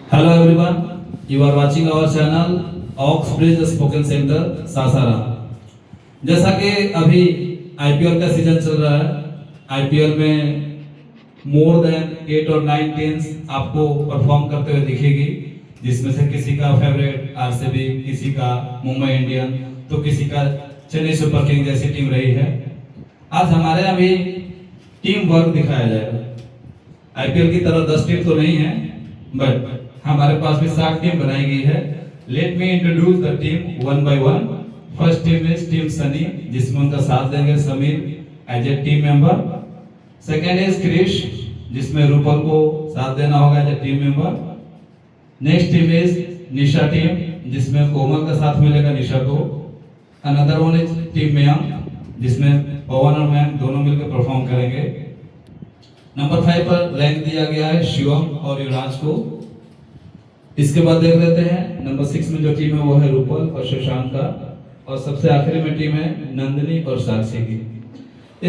Hello everyone, you are watching our channel Oxbridge Spoken Center Sasaram. जैसा कि अभी IPL का सीजन चल रहा है, आईपीएल में मोर देन 8 और 9 टीम्स आपको परफॉर्म करते हुए दिखेगी, जिसमें से किसी का फेवरेट आरसीबी, किसी का मुंबई इंडियन, तो किसी का चेन्नई सुपर किंग जैसी टीम रही है। आज हमारे यहाँ भी टीम वर्क दिखाया जाएगा। आईपीएल की तरह 10 टीम तो नहीं है, बट हमारे पास भी 7 टीम बनाई गई है। Let me introduce the team one by one. First team is team Sunny, जिसमें उनका साथ देंगे Sameer as a team member. Second is Krish, जिसमें रूपल को साथ देना होगा as a team member. Next team is Nisha team, जिसमें कोमल का साथ मिलेगा निशा को। Another one is team Mayank, जिसमें पवन और मयंक दोनों मिलकर परफॉर्म करेंगे। नंबर 5 पर रैंक दिया गया है शिवम और युवराज को। इसके बाद देख लेते हैं नंबर 6 में जो टीम है वो है रूपल और शशांक का, और सबसे आखिरी में टीम है नंदिनी और साक्षी की।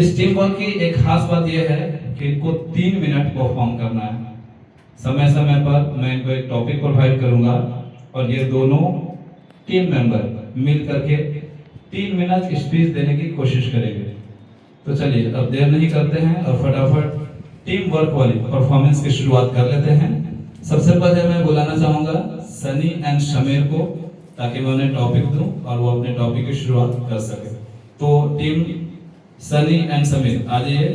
इस टीम वर्क की एक खास बात यह है कि इनको 3 मिनट परफॉर्म करना है। समय समय पर मैं इनको एक टॉपिक प्रोवाइड करूंगा और ये दोनों टीम मेंबर मिल करके 3 मिनट स्पीच देने की कोशिश करेंगे। तो चलिए अब देर नहीं करते हैं और फटाफट टीम वर्क वाली परफॉर्मेंस की शुरुआत कर लेते हैं। सबसे पहले मैं बुलाना चाहूंगा सनी एंड शमीर को, ताकि मैं उन्हें टॉपिक दूं और वो अपने टॉपिक की शुरुआत कर सके। तो टीम सनी एंड समीर आ जाइए।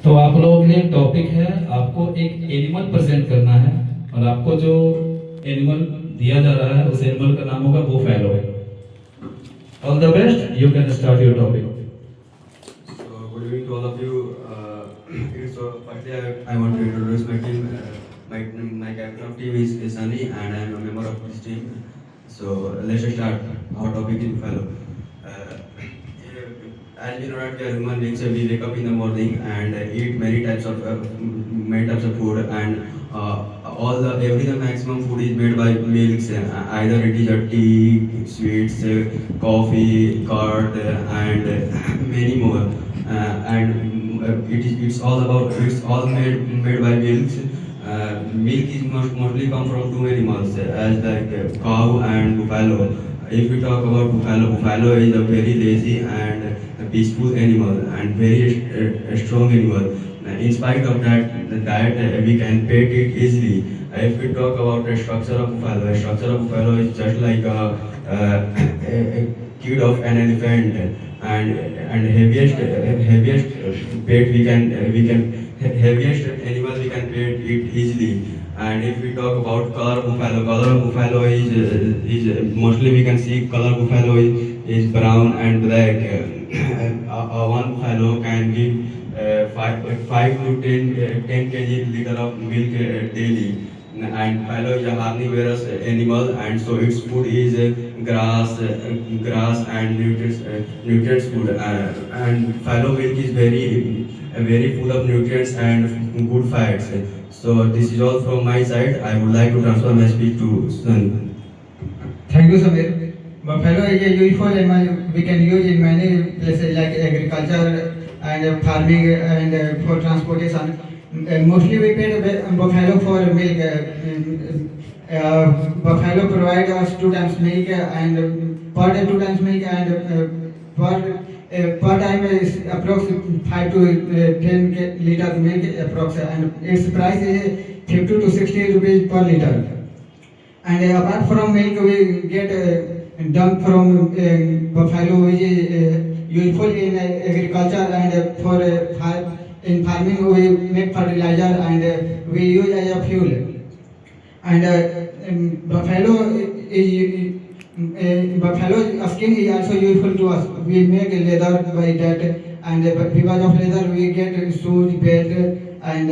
तो आप लोगों के लिए टॉपिक है, आपको एक एनिमल प्रेजेंट करना है और आपको जो एनिमल दिया जा रहा है उस एनिमल का नाम होगा buffalo. All the best, you can start your topic. So, good evening to all of you. So, firstly, I want to introduce my team. My captain of team is Sunny, and I am a member of this team. So, let's start. Our topic is buffalo. As we know that we are human beings, so we wake up in the morning and eat many types of food, and every the maximum food is made by milks. Either it is a tea, sweets, coffee, curd, and many more. It's all made by milks. Milk is mostly come from two animals, as like cow and buffalo. If we talk about buffalo is a very lazy and a peaceful animal and very strong animal. In spite of that, the diet we can pet it easily. If we talk about the structure of buffalo is just like a kid of an elephant, and heaviest pet heaviest animal we can pet it easily. And if we talk about color of buffalo is mostly we can see color buffalo is brown and black. One buffalo can give 5 to 10 kg liter of milk daily. And buffalo is a carnivorous animal, and so its food is grass and nutrients food. And buffalo milk is very full of nutrients and good fats. So this is all from my side. I would like to transfer my speech to Sun. Thank you, Samir. Buffalo is a useful animal we can use in many places like agriculture and farming and for transportation. Mostly we pet buffalo for milk. Buffalo provide us 2 times milk and per day 2 times milk, and per time is approximately 5 to 10 liters milk approx, and its price is 50 to 60 rupees per liter. And apart from milk, we get dung from buffalo, which is useful in agriculture, and for in farming we make fertilizer and we use as a fuel. And buffalo skin is also useful to us. We make leather by that, and because of leather we get shoes, belt, and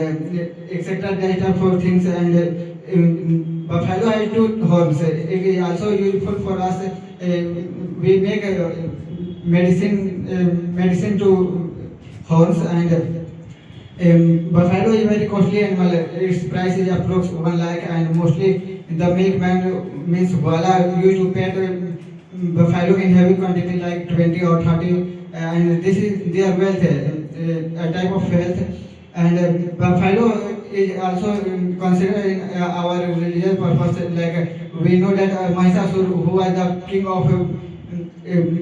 etc. That for things. And buffalo has 2 horns. It is also useful for us. We make medicine to horns. And buffalo is very costly animal. Its price is approx 1 lakh, and mostly the milkman means wala used to pet buffalo in heavy quantity like 20 or 30, and this is their wealth, a type of wealth. And buffalo is also considered in our religious purpose. Like we know that Mahishasur, who was the king of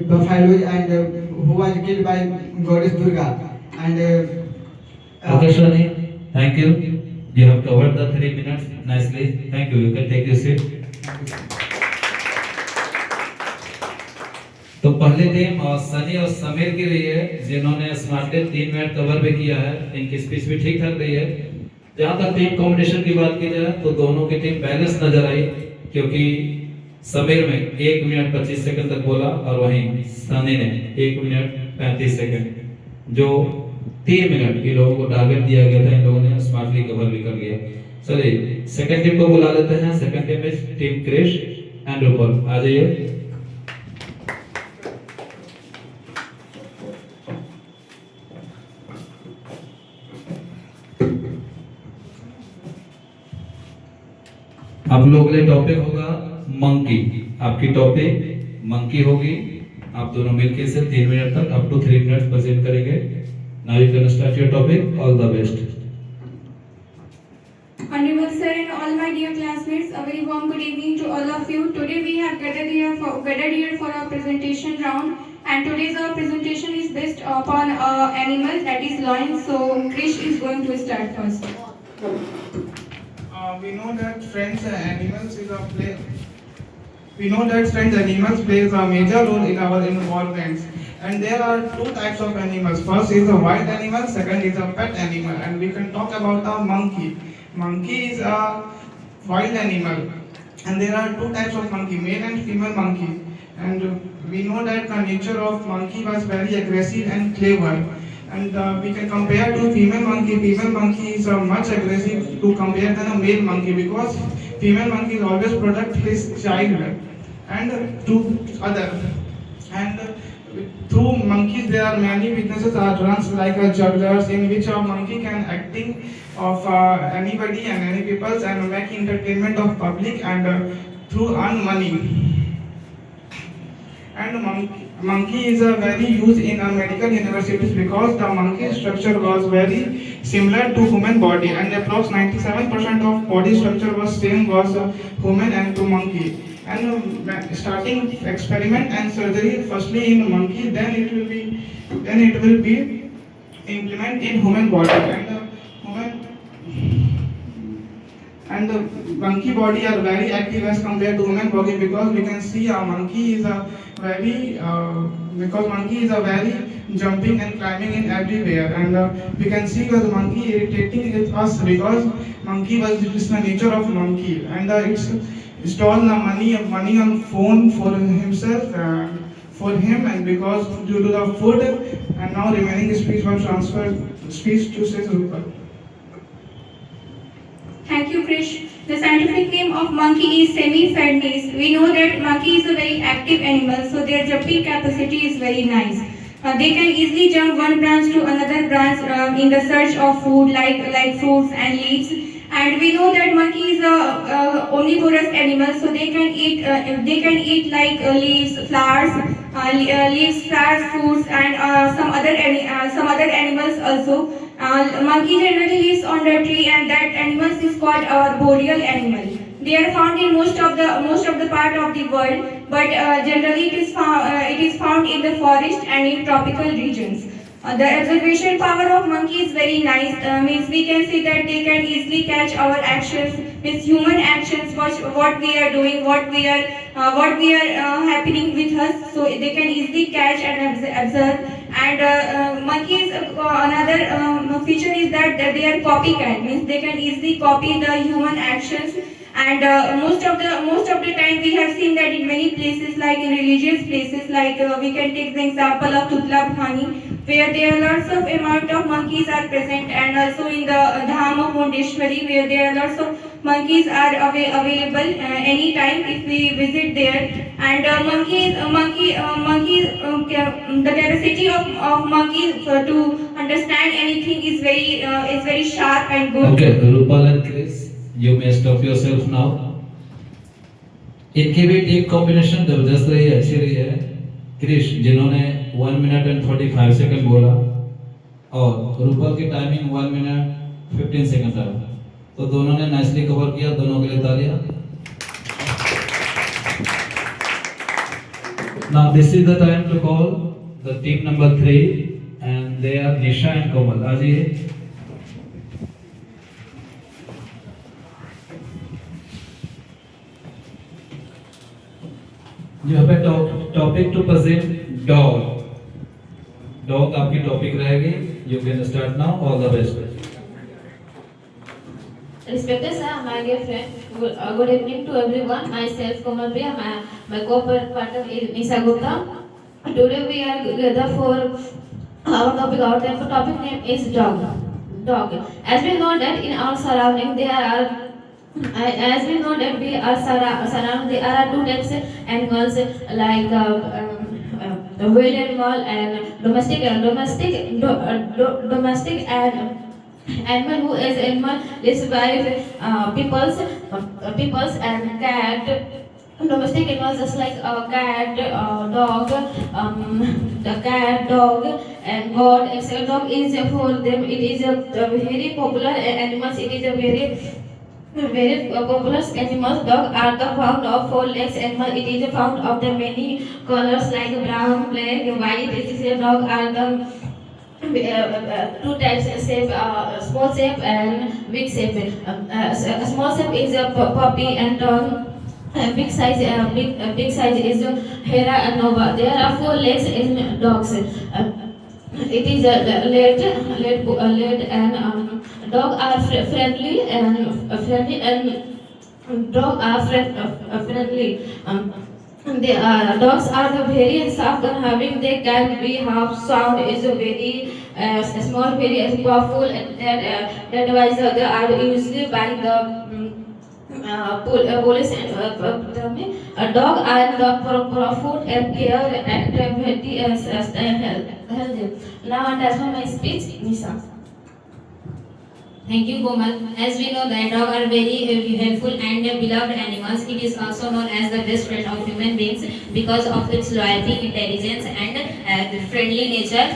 buffalo, and who was killed by goddess Durga. And Okay, Shani, thank you. You have covered the 3 minutes nicely. Thank you. You can take your seat. तो पहले team और सनी और समीर की रही है, जिन्होंने smartly 3 minute cover भी किया है। इनकी स्पीच भी ठीक ठाक रही है। जहाँ तक टीम कॉम्बिनेशन की बात की जाए तो दोनों की टीम बैलेंस नजर आई, क्योंकि समीर में 1 मिनट 25 सेकंड तक बोला और वहीं सनी ने 1 मिनट 35 सेकंड, जो 3 मिनट की लोगों को टारगेट दिया गया था, इन लोगों ने स्मार्टली कवर भी कर लिया। चलिए सेकंड टीम को बुला लेते हैं। सेकंड टीम में टीम क्रिश एंड रूपल, आ जाइए। आप लोगों के लिए टॉपिक होगा मंकी। आपकी टॉपिक मंकी होगी। आप दोनों मिलकर से 3 मिनट तक अप टू 3 मिनट प्रेजेंट करेंगे। Now you can start your topic. All the best. Honorable sir and all my dear classmates, a very warm good evening to all of you. Today we have gathered here for our presentation round, and today's our presentation is based upon animal, that is lion. So Krish is going to start first. We know that friends animals plays a major role in our environments, and there are 2 types of animals. First is a wild animal, second is a pet animal, and we can talk about a monkey. Monkey is a wild animal, and there are 2 types of monkey, male and female monkey. And we know that the nature of monkey was very aggressive and clever. And we can compare to female monkey. Female monkey is much aggressive to compare than a male monkey, because female monkey is always protect his child and to other. And through monkeys there are many businesses are runs like a jugglers, in which a monkey can acting of anybody and any peoples and make entertainment of public and through earn money. And monkey is a very used in medical universities, because the monkey structure was very similar to human body, and approx 97% of body structure was same was human and to monkey. And starting experiment and surgery firstly in monkey, then it will be implement in human body, and the monkey body are very active as compared to human body, because we can see a monkey is a very jumping and climbing in everywhere, and we can see that the monkey irritating us, because monkey was this the nature of monkey, and it's stole the money on phone for himself, for him, and because due to the food, and now remaining speech was transferred speech to Seth Rupal. Thank you, Krish. The scientific name of monkey is Semiphalanges. We know that monkey is a very active animal, so their jumping capacity is very nice. They can easily jump one branch to another branch in the search of food, like fruits and leaves. And we know that monkey is a omnivorous animal, so they can eat like leaves, flowers, fruits, and some other animals also. Monkey generally lives on the tree, and that animal is called arboreal animal. They are found in most of the part of the world, but generally it is found in the forest and in tropical regions. The observation power of monkey is very nice. Means we can see that they can easily catch our actions, means human actions, what we are doing, what we are happening with us. So they can easily catch and observe. And monkeys another feature is that they are copycat. Means they can easily copy the human actions. And most of the time we have seen that in many places, like in religious places, like we can take the example of Tutla Bhani, where there are lots of amount of monkeys are present, and also in the Dham of Mundeshwari, where there are lots of monkeys are available anytime if we visit there. And the capacity of monkeys to understand anything is very sharp and good. Okay, Rupal and Chris, you may stop yourself now. इनकी भी team combination जबरदस्त रही, अच्छी रही है। क्रिश जिन्होंने 1 minute and 45 second बोला और रूपल की टाइमिंग 1 मिनट 15 सेकंड था, तो दोनों ने नाइसली कवर किया। दोनों के लिए तालियां। Now this is the time to call the team number 3 and they are Nisha and Komal. आजिए। You have a topic to present dog. Dog आपकी टॉपिक रहेगी। You can start now. All the best. Respected sir, my dear friend, good evening to everyone. Myself Komal Priya, my co-partner is Nisha Gupta. Today we are together for our topic name is dog. Dog. As we know that in our surrounding there are there are two types of animals like wild animal and domestic and animal who is animal lives by peoples and cat. Domestic animals just like cat, dog, the cat, dog, and goat, etc. Dog is for them. It is a very popular animals. It is a very popular animals. Dog are the found of 4 legs animal. It is found of the many colors like brown, black, white. It is a dog are the two types shape, small shape and big shape. Small shape is a puppy and dog. Big size is Hera and Nova. There are 4 legs in dogs. It is led and dog are friendly and dog are friendly. Dogs are the very soft and having they can be half sound is a very small, very powerful, and that why they are usually by the police and a dog are the food and care and healthy. Now I transfer my speech, Nisha. Thank you, Komal. As we know that dogs are very helpful and beloved animals. It is also known as the best friend of human beings because of its loyalty, intelligence, and friendly nature.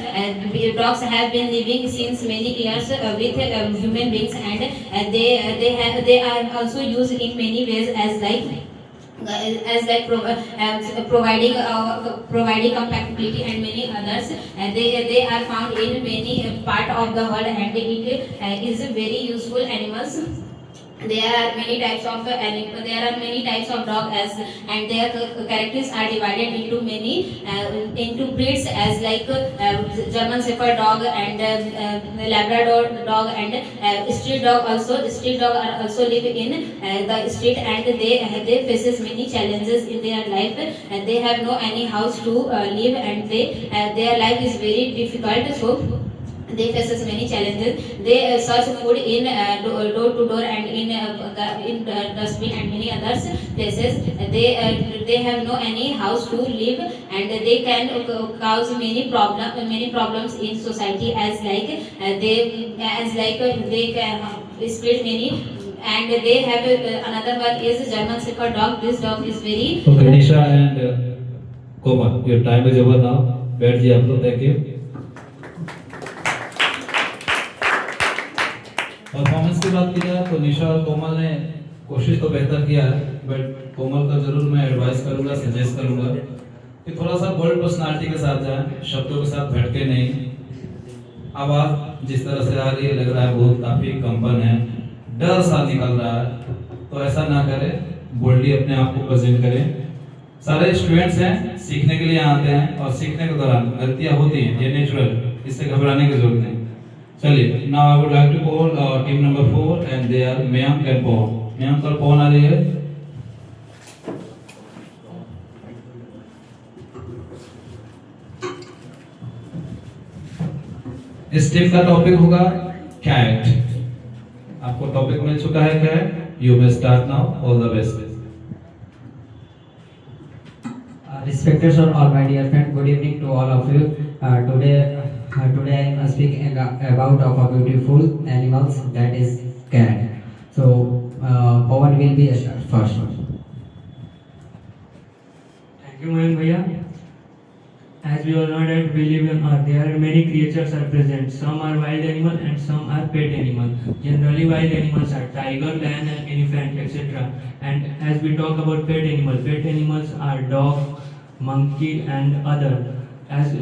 Dogs have been living since many years with human beings, and they are also used in many ways providing compatibility and many others. They are found in many part of the world, and it is very useful animals. There are many types of dog and their characters are divided into many into breeds as like German Shepherd dog and Labrador dog and street dog also. Street dog are also live in the street, and they faces many challenges in their life, and they have no any house to live, and their life is very difficult. So they faces many challenges. They search food in door to door and in dustbin and many other places. They have no any house to live, and they can cause many problems in society as like they can spread many. And they have another one is German Shepherd dog. This dog is very Okay, Nisha and Komal, your time is over now. बैठ जाइए आप लोग। Thank you. Performance की बात की जाए तो निशा और कोमल ने कोशिश तो बेहतर किया है, बट कोमल का जरूर मैं एडवाइस करूंगा, सजेस्ट करूंगा कि थोड़ा सा बोल्ड पर्सनालिटी के साथ जाएं, शब्दों के साथ भटके नहीं। आवाज जिस तरह से आ रही है लग रहा है बहुत काफी कंपन है, डर सा निकल रहा है, तो ऐसा ना करें, बोल्डली अपने आप को प्रेजेंट करें। सारे स्टूडेंट्स हैं, सीखने के लिए आते हैं और सीखने के दौरान गलतियां होती हैं, ये नेचुरल, इससे घबराने की जरूरत नहीं। चलिए, now I would like to call team number 4 and they are Mayank and Pawan. Mayank और Pawan आ जाइए। इस टीम का टॉपिक होगा कैट। आपको टॉपिक मिल चुका है cat. You may start now. All the best. Respected sir, all my dear friend, good evening to all of you. Today I am speaking about of a beautiful animals, that is cat. So Pawan will be start first. you, Mohan Bhaiya. As we all know that we live on Earth, there are many creatures are present. Some are wild animal and some are pet animal. Generally, wild animals are tiger, lion, and elephant, etc. And as we talk about pet animals are dog, monkey, and other. As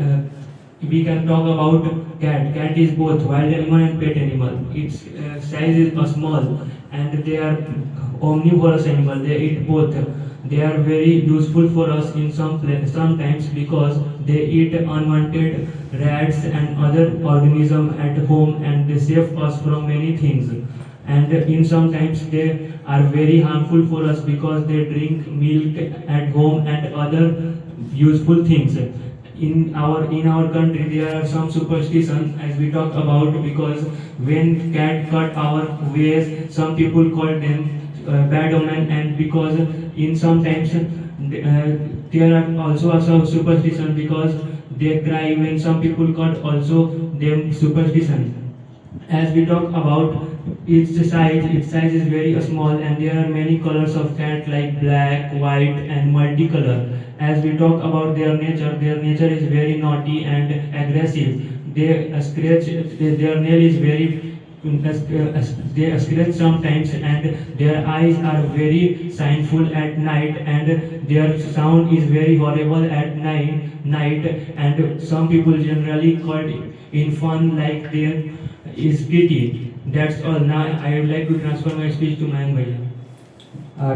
we can talk about cat. Cat is both wild animal and pet animal. Its size is small, and they are omnivorous animal. They eat both. They are very useful for us in sometimes because they eat unwanted rats and other organisms at home, and they save us from many things. And in sometimes they are very harmful for us because they drink milk at home and other useful things. In our country there are some superstitions as we talk about, because when cat cut our ways, some people call them bad omen, and because in sometimes there are also some superstition because they cry when some people cut also them superstition. As we talk about its size is very small, and there are many colors of cat like black, white, and multicolor. As we talk about their nature is very naughty and aggressive. They scratch, their nail is very they scratch sometimes, and their eyes are very sinful at night, and their sound is very horrible at night, and some people generally call it in fun like there is pity. That's all. Now I would like to transfer my speech to Mayank Bhaiya.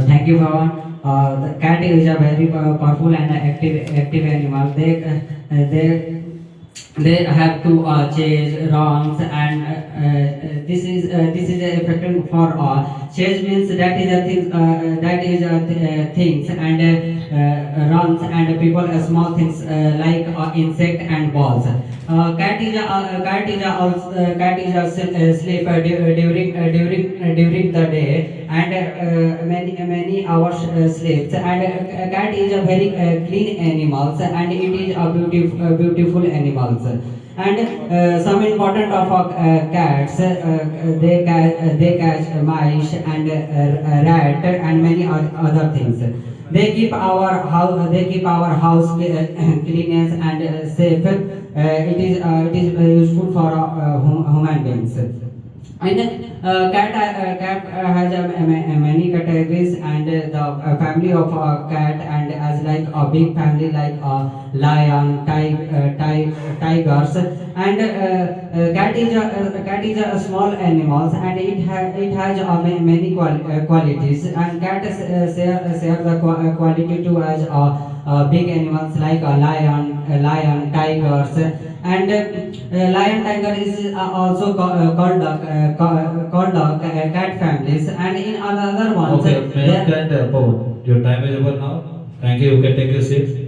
Thank you, Bhavan. The cat is a very powerful and active animal. They have to chase, runs, and this is effective for all. Chase means that is a thing, things, and runs and people small things like insect and balls. Cat is a sleep during the day, and many hours sleeps. And cat is a very clean animals, and it is a beautiful animals. And some important of cats, they catch mice and rat and many other things. They keep our house cleanliness and safe. It is useful for human beings. And cat has many categories, and the family of cat, and as like a big family like lion, tigers, and cat is a small animals, and it has many qualities, and cat share the quality too as big animals like a lion, tigers, and lion, tiger is also called cat families, and in another ones. Okay, Mayank and Pawan, your time is over now. Thank you. You can take your seat.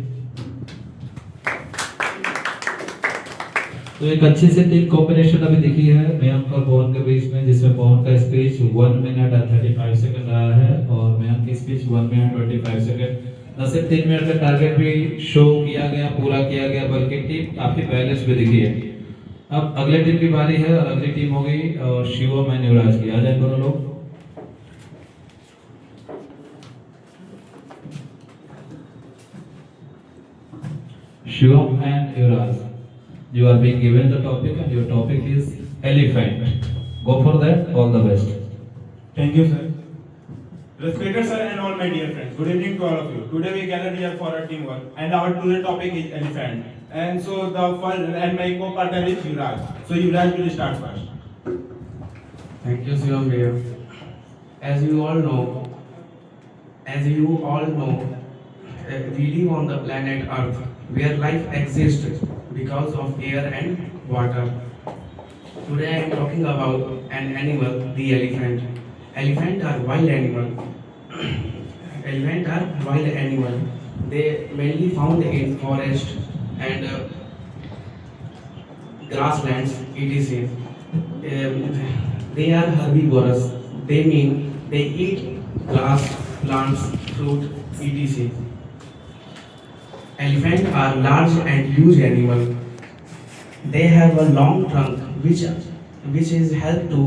तो एक अच्छी सी team combination अभी दिखी है मयंक और पवन के बीच में, जिसमें पवन का स्पीच 1 मिनट और 35 सेकंड रहा है और मयंक की स्पीच 1 मिनट 25 सेकंड। न सिर्फ 3 मिनट का टारगेट भी शो किया गया, पूरा किया गया, बल्कि टीम काफी बैलेंस भी दिखी है। अब अगले टीम की बारी है और अगली टीम होगी शिवम एंड युवराज की। आ जाए दोनों लोग। Shivam and Yuvraj, you are being given the topic and your topic is elephant. Go for that. All the best. Thank you, sir. Respected sir and all my dear friends, good evening to all of you. Today we gathered here for our teamwork, and our today topic is elephant. And so the first and my co-partner is Yuvraj. So Yuvraj will start first. Thank you, Shivam dear. As you all know, we live on the planet Earth, where life exists because of air and water. Today I am talking about an animal, the elephant. Elephants are wild animal. Elephants are wild animal. They mainly found in forest and grasslands, etc. They are herbivorous. They mean they eat grass, plants, fruit, etc. Elephants are large and huge animals. They have a long trunk which is help to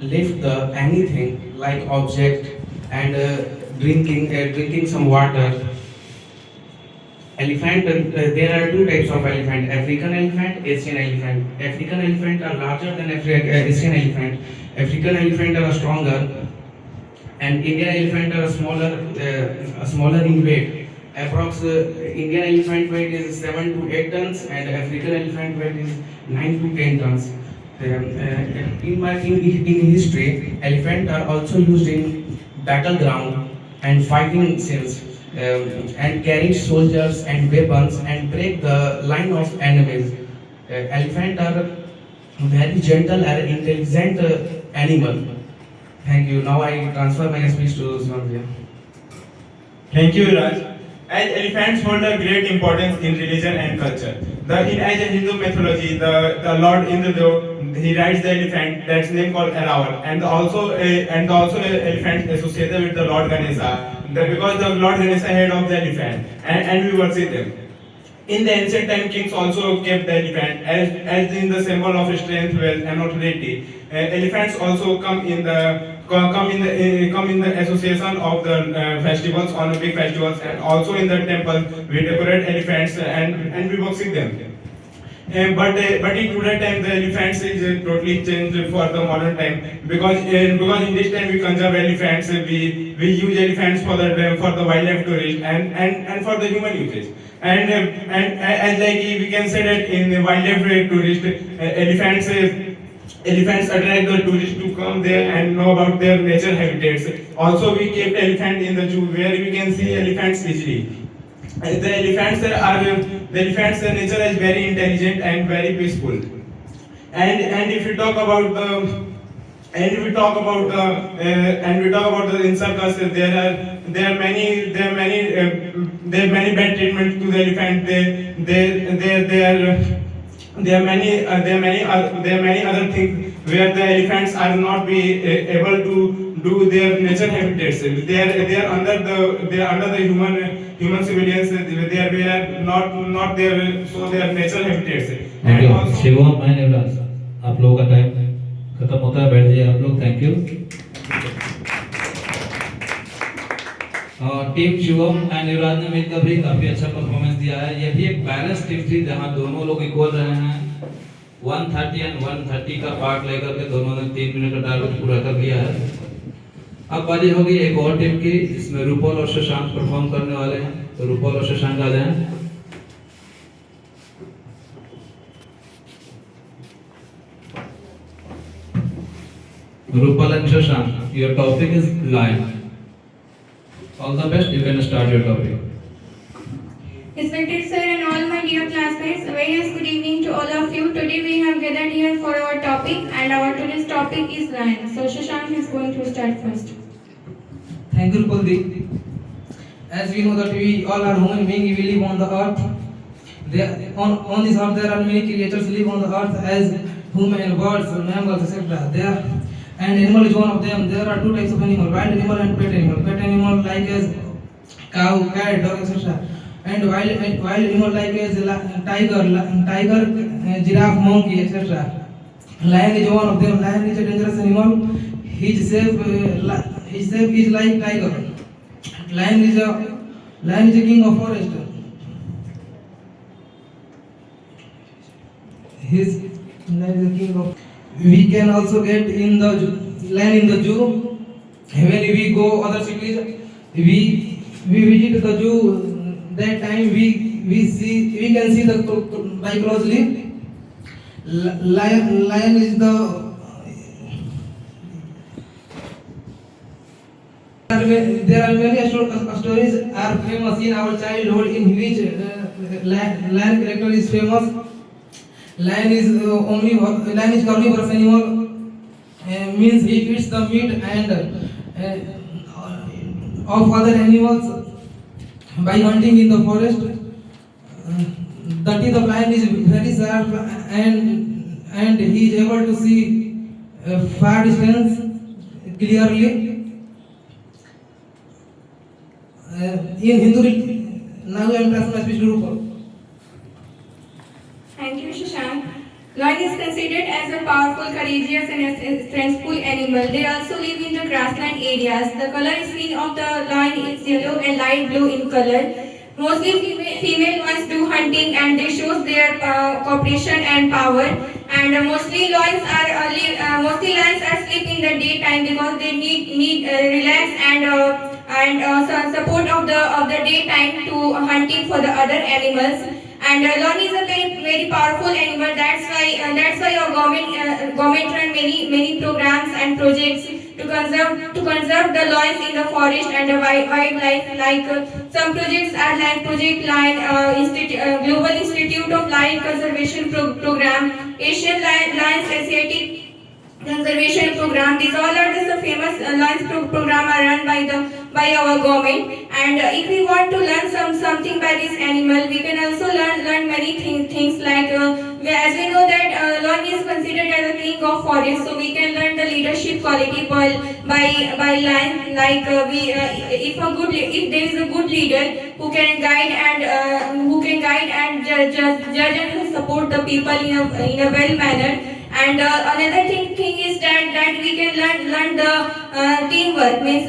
lift anything like object and drinking some water. Elephant, there are two types of elephant: African elephant, Asian elephant. African elephant are larger than Asian elephant. African elephant are stronger, and Indian elephant are smaller in weight. Approx Indian elephant weight is 7 to 8 tons, and African elephant weight is 9 to 10 tons. In history, elephants are also used in battleground and fighting scenes, and carry soldiers and weapons and break the line of enemies. Elephants are very gentle and intelligent animal. Thank you. Now I transfer my speech to Swansea. Thank you, Raj. As elephants hold a great importance in religion and culture. As a Hindu mythology, the Lord Indra, he rides the elephant that's name called Erawan, and also elephant associated with the Lord Ganesha, because the Lord Ganesha head of the elephant, and we worship them. In the ancient time, kings also kept the elephant as in the symbol of strength, wealth, and authority. Elephants also come in the association of the festivals, on big festivals, and also in the temple we decorate elephants and we worship them. But in today time the elephants is totally changed for the modern time, because in this time we conserve elephants, we use elephants for the wildlife tourist and for the human usage. And as like we can say that in the wildlife tourist, elephants attract the tourists to come there and know about their nature habitats. Also, we kept elephant in the zoo where we can see elephants easily. The elephants nature is very intelligent and very peaceful. And if we talk about the in circus, there are many bad treatments to the elephant. There are many other things where the elephants are not be able to do their nature habitats. They are under the human civilians. They are not their nature habitats. And also, Shivam and Yuvraj, आप लोगों का time खत्म होता है, बैठ जाइए आप लोग। Thank you. Team Shivam and Yuvraj ने मिलकर भी काफी अच्छा परफॉर्मेंस दिया है। ये भी एक बैलेंस टीम थी जहां दोनों लोग इक्वल रहे हैं। 130 एंड 130 का पार्ट लेकर के दोनों ने 3 मिनट का टारगेट पूरा कर लिया है। अब बारी होगी एक और टीम की, जिसमें रूपल और शशांक परफॉर्म करने वाले हैं। तो रूपल और शशांक आ जाएं। Rupal and Shashank, your topic is lion. All the best, you can start your topic. Respected sir and all my dear classmates, a very nice good evening to all of you. Today we have gathered here for our topic, and our today's topic is lion. So Shashank is going to start first. Thank you, Rupaldi. As we know that we all are human beings, we live on the earth. On this earth there are many creatures live on the earth as human, birds, mammals, etc. And animal is one of them. There are two types of animal: wild animal and pet animal. Pet animal like as cow, cat, dog, etc. And wild animal like as tiger, giraffe, monkey, etc. Lion is one of them. Lion is a dangerous animal. His shape is like tiger. Lion is a king of forest. His lion is a king of. We can also get in the lion in the zoo. When we go other cities, we visit the zoo. That time we can see the by closely. Lion is the. There are many stories are famous in our childhood in which lion character is famous. Lion is carnivorous animal, means he eats the meat and of other animals by hunting in the forest. The teeth of lion is very sharp and he is able to see far distance clearly. In Hindu, now I am transferring my speech to Rupal. Thank you, Shashank. Lion is considered as a powerful, courageous and strengthful animal. They also live in the grassland areas. The color skin of the lion is yellow and light blue in color. Mostly female ones do hunting and they shows their cooperation and power. And mostly lions are sleep in the daytime because they need relax and support of the daytime to hunting for the other animals. And lion is a very powerful animal. That's why our government run many programs and projects to conserve the lions in the forest and the wildlife. Like some projects are like Project Lion, Global Institute of Lion Conservation Program, Asian Lions Asiatic Conservation Program. These all are the famous lions program are run by our government. And if we want to learn something by this animal, we can also learn many things like as we know that lion is considered as a king of forest, so we can learn the leadership quality by lion. Like if there is a good leader who can guide and judge and support the people in a well manner. And another thing is that we can learn the teamwork. Means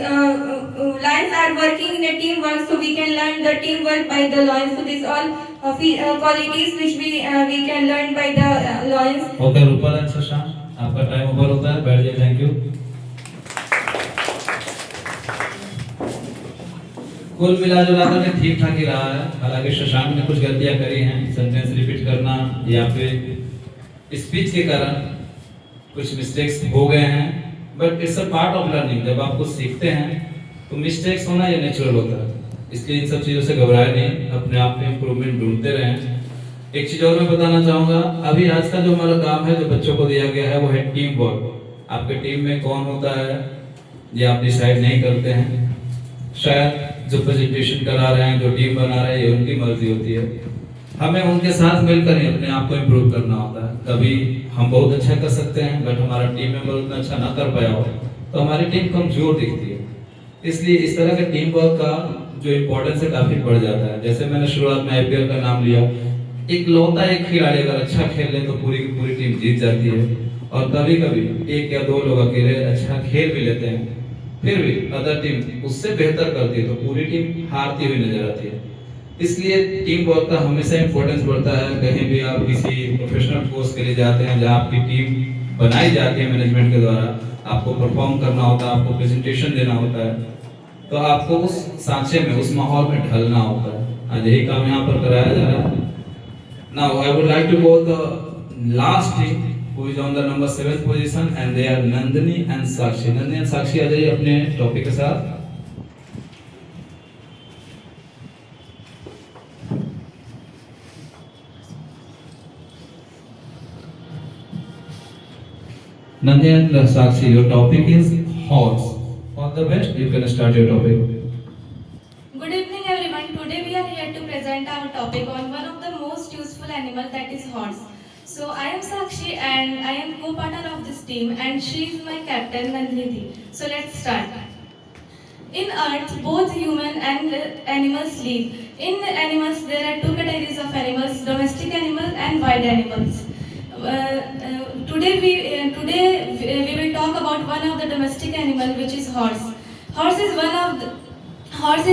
lions are working in a teamwork, so we can learn the teamwork by the lions. So these all qualities which we can learn by the lions. Okay Rupal and Shashank, आपका time over होता है, बैठ जाइए। Thank you. कुल मिला के ठीक ठाक ही रहा है, हालांकि शशांक ने कुछ गलतियां करी हैं, सेंटेंस रिपीट करना या फिर स्पीच के कारण कुछ मिस्टेक्स हो गए हैं, but it's a part of learning. जब आप कुछ सीखते हैं तो मिस्टेक्स होना ये नेचुरल होता है, इसलिए इन सब चीज़ों से घबराए नहीं, अपने आप में इम्प्रूवमेंट ढूंढते रहें। एक चीज़ और मैं बताना चाहूँगा, अभी आज का जो हमारा काम है, जो बच्चों को दिया गया है, वो है टीम वर्क। आपके टीम में कौन होता है ये आप डिसाइड नहीं करते हैं, शायद जो प्रेजेंटेशन करा रहे हैं, जो टीम बना रहे हैं, ये उनकी मर्जी होती है। हमें उनके साथ मिलकर ही अपने आप को इम्प्रूव करना होता है। कभी हम बहुत अच्छा कर सकते हैं, बट हमारा टीम मेंबर उतना अच्छा ना कर पाया हो तो हमारी टीम कमजोर दिखती है। इसलिए इस तरह के टीम वर्क का जो इम्पोर्टेंस है काफी बढ़ जाता है। जैसे मैंने शुरुआत में आईपीएल का नाम लिया, एक खिलाड़ी अगर अच्छा खेल ले तो पूरी की पूरी टीम जीत जाती है, और कभी कभी एक या दो लोग अकेले अच्छा खेल भी लेते हैं, फिर भी अदर टीम उससे बेहतर करती है तो पूरी टीम हारती हुई नजर आती है। इसलिए टीम वर्क का हमेशा इंपॉर्टेंस बढ़ता है। कहीं भी आप किसी प्रोफेशनल कोर्स के लिए जाते हैं जहाँ आपकी टीम बनाई जाती है मैनेजमेंट के द्वारा, आपको परफॉर्म करना होता है, आपको प्रेजेंटेशन देना होता है, तो आपको उस सांचे में, उस माहौल में ढलना होता है। आज यही काम यहाँ पर कराया जा रहा है। Now I would like to call the last team who is on the number 7th position and they are Nandini and Sakshi. Nandini and Sakshi आ जाइए अपने टॉपिक के साथ। Nandini and Sakshi, your topic is horse. All the best. You can start your topic. Good evening, everyone. Today we are here to present our topic on one of the most useful animal, that is horse. So I am Sakshi and I am co-partner of this team, and she is my captain Nandini. So let's start. In Earth, both human and animals live. In animals, there are two categories of animals: domestic animals and wild animals. Today we will talk about one of the domestic animal, which is horse. Horse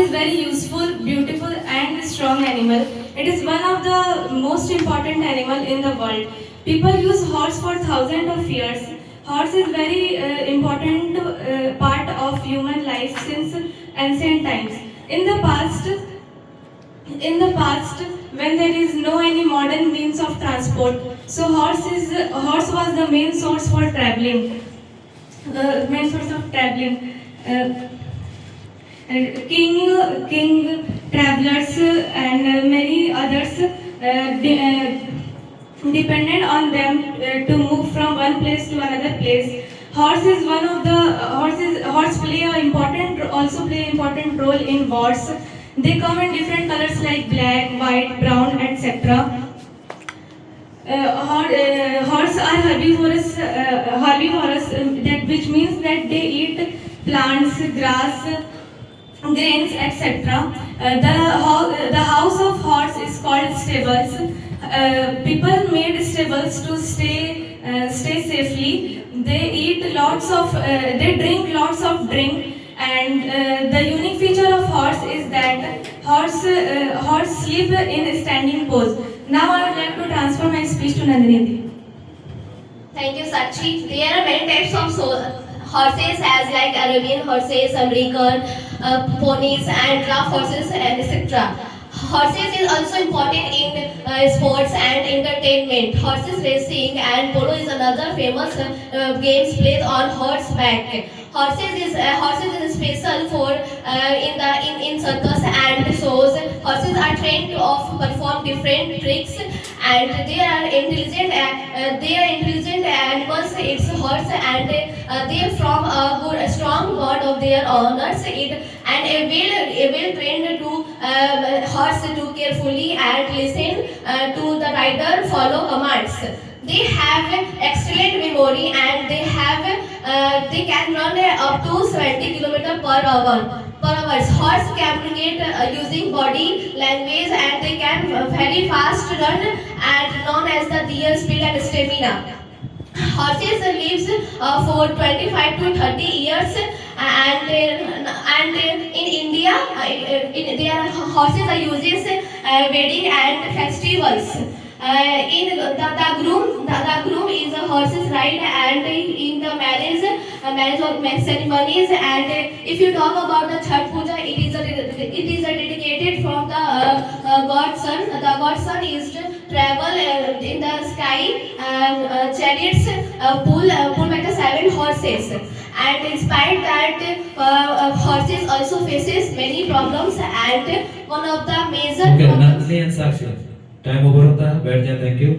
is very useful, beautiful and strong animal. It is one of the most important animal in the world. People use horse for thousands of years. Horse is very important part of human life since ancient times. In the past, when there is no any modern means of transport, so horse was the main source for traveling. King travelers and many others depended on them to move from one place to another place. Horse play an important role in wars. They come in different colors like black, white, brown, etc. Horse are herbivorous, which means that they eat plants, grass, grains, etc. The house of horse is called stables. People made stables to stay safely. They drink lots of drink. And the unique feature of horse is that horse sleep in standing pose. Now I would like to transfer my speech to Nandini. Thank you, Sakshi. There are many types of horses as like Arabian horses, American ponies, and draft horses, and etc. Horses is also important in sports and entertainment. Horses racing and polo is another famous games played on horseback. Horses is special for in circus and shows. Horses are trained to perform different tricks, and they are intelligent. They are intelligent animals. It's horse, and they from a strong bond of their owners. And a well trained to horse to carefully and listen to the rider follow commands. They have excellent memory, and they can run up to 70 km per hour. Horse communicate using body language, and they can very fast run, and known as the deer speed and stamina. Horses lives for 25 to 30 years, and in India, their horses are used wedding and festivals. In the groom is a horse's ride, and in the marriage or ceremonies. And if you talk about the Chhath Puja, it is a dedicated from the God Sun. The God Sun is to travel in the sky, chariots pull by the 7 horses. And despite that, horses also faces many problems, and one of the major problems. Nandini and Sakshi, time over होता है, बैठ जाए। Thank you.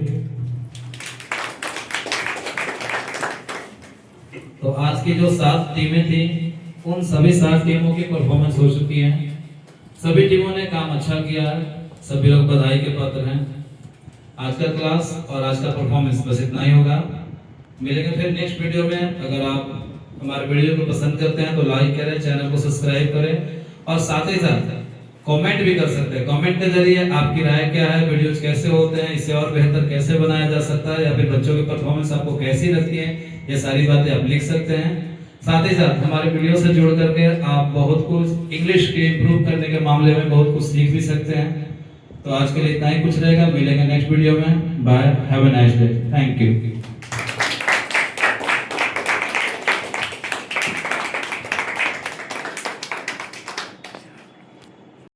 तो आज की जो 7 टीमें थी, उन सभी 7 टीमों की परफॉर्मेंस हो चुकी है। सभी टीमों ने काम अच्छा किया है, सभी लोग बधाई के पात्र हैं। आज का क्लास और आज का परफॉर्मेंस बस इतना ही होगा। मिलेंगे फिर नेक्स्ट वीडियो में। अगर आप हमारे वीडियो को पसंद करते हैं तो लाइक करें, चैनल को सब्सक्राइब करें, और साथ ही साथ कमेंट भी कर सकते हैं। कमेंट के जरिए आपकी राय क्या है, वीडियोज कैसे होते हैं, इसे और बेहतर कैसे बनाया जा सकता है, या फिर बच्चों की परफॉर्मेंस आपको कैसी लगती है, ये सारी बातें आप लिख सकते हैं। साथ ही साथ हमारे वीडियो से जुड़ करके आप बहुत कुछ इंग्लिश के इम्प्रूव करने के मामले में बहुत कुछ सीख भी सकते हैं। तो आज के लिए इतना ही कुछ रहेगा। मिलेंगे नेक्स्ट वीडियो में। Bye, have a nice day. Thank you.